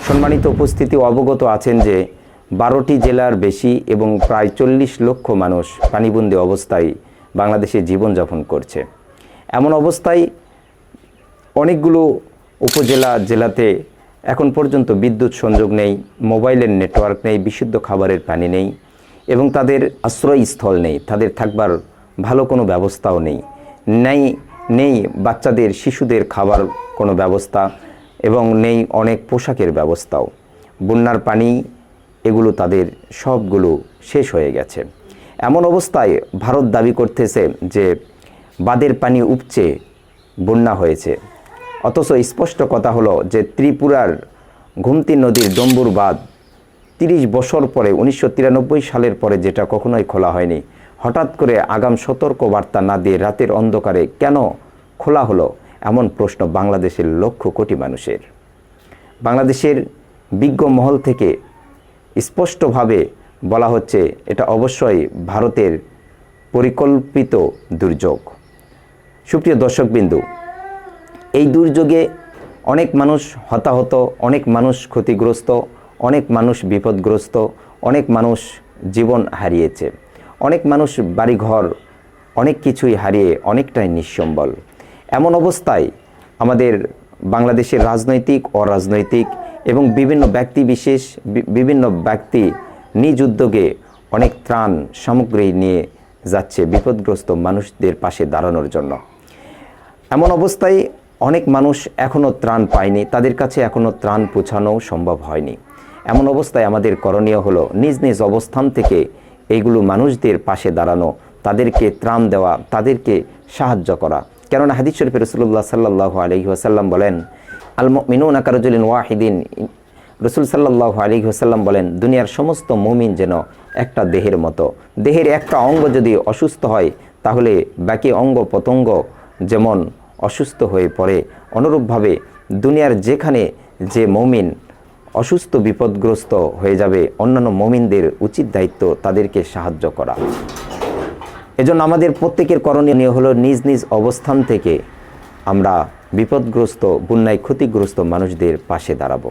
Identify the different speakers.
Speaker 1: সম্মানিত উপস্থিতি অবগত আছেন যে 12টি জেলার বেশি এবং প্রায় 40 লক্ষ মানুষ পানিবন্দী অবস্থায় বাংলাদেশে জীবনযাপন করছে। এমন অবস্থায় অনেকগুলো উপজেলা জেলাতে এখন পর্যন্ত বিদ্যুৎ সংযোগ নেই, মোবাইলের নেটওয়ার্ক নেই, বিশুদ্ধ খাবারের পানি নেই এবং তাদের আশ্রয়স্থল নেই, তাদের থাকবার ভালো কোনো ব্যবস্থাও নেই বাচ্চাদের শিশুদের খাবার কোনো ব্যবস্থা এবং নেই অনেক পোশাকের ব্যবস্থাও। বন্যার পানি এগুলো তাদের সবগুলো শেষ হয়ে গেছে। এমন অবস্থায় ভারত দাবি করতেছে যে বাঁধের পানি উপচে বন্যা হয়েছে, অথচ স্পষ্ট কথা হলো যে ত্রিপুরার গোমতী নদীর ডম্বুর বাঁধ 30 বছর পরে 1993 সালের পরে যেটা কখনোই খোলা হয়নি, হঠাৎ করে আগাম সতর্ক বার্তা না দিয়ে রাতের অন্ধকারে কেন খোলা হলো, এমন প্রশ্ন বাংলাদেশের লক্ষ কোটি মানুষের। বাংলাদেশের বিজ্ঞ মহল থেকে স্পষ্টভাবে বলা হচ্ছে এটা অবশ্যই ভারতের পরিকল্পিত দুর্যোগ। সুপ্রিয় দর্শকবিন্দু, এই দুর্যোগে অনেক মানুষ হতাহত, অনেক মানুষ ক্ষতিগ্রস্ত, অনেক মানুষ বিপদগ্রস্ত, অনেক মানুষ জীবন হারিয়েছে, অনেক মানুষ বাড়িঘর অনেক কিছুই হারিয়ে অনেকটাই নিঃসম্বল। এমন অবস্থায় আমাদের বাংলাদেশের রাজনৈতিক, অরাজনৈতিক এবং বিভিন্ন ব্যক্তি নিজ উদ্যোগে অনেক ত্রাণ সামগ্রী নিয়ে যাচ্ছে বিপদগ্রস্ত মানুষদের পাশে দাঁড়ানোর জন্য। এমন অবস্থায় অনেক মানুষ এখনও ত্রাণ পায়নি, তাদের কাছে এখনও ত্রাণ পৌঁছানো সম্ভব হয়নি। এমন অবস্থায় আমাদের করণীয় হলো নিজ নিজ অবস্থান থেকে এইগুলো মানুষদের পাশে দাঁড়ানো, তাদেরকে ত্রাণ দেওয়া, তাদেরকে সাহায্য করা। কেননা হাদিস শরীফে রাসূলুল্লাহ সাল্লাল্লাহু আলাইহি ওয়াসাল্লাম বলেন, আল মুমিনুনা কারাজুলিন ওয়াহিদিন। রাসূল সাল্লাল্লাহু আলাইহি ওয়াসাল্লাম বলেন, দুনিয়ার সমস্ত মুমিন যেন একটা দেহের মতো। দেহের একটা অঙ্গ যদি অসুস্থ হয় তাহলে বাকি অঙ্গ প্রত্যঙ্গ যেমন অসুস্থ হয়ে পড়ে, অনুরূপভাবে দুনিয়ার যেখানে যে মুমিন অসুস্থ বিপদগ্রস্ত হয়ে যাবে, অন্যান্য মুমিনদের উচিত দায়িত্ব তাদেরকে সাহায্য করা। এজন্য আমাদের প্রত্যেকের করণীয় হলো নিজ নিজ অবস্থান থেকে আমরা বিপদগ্রস্ত, বন্যায় ক্ষতিগ্রস্ত মানুষদের পাশে দাঁড়াবো।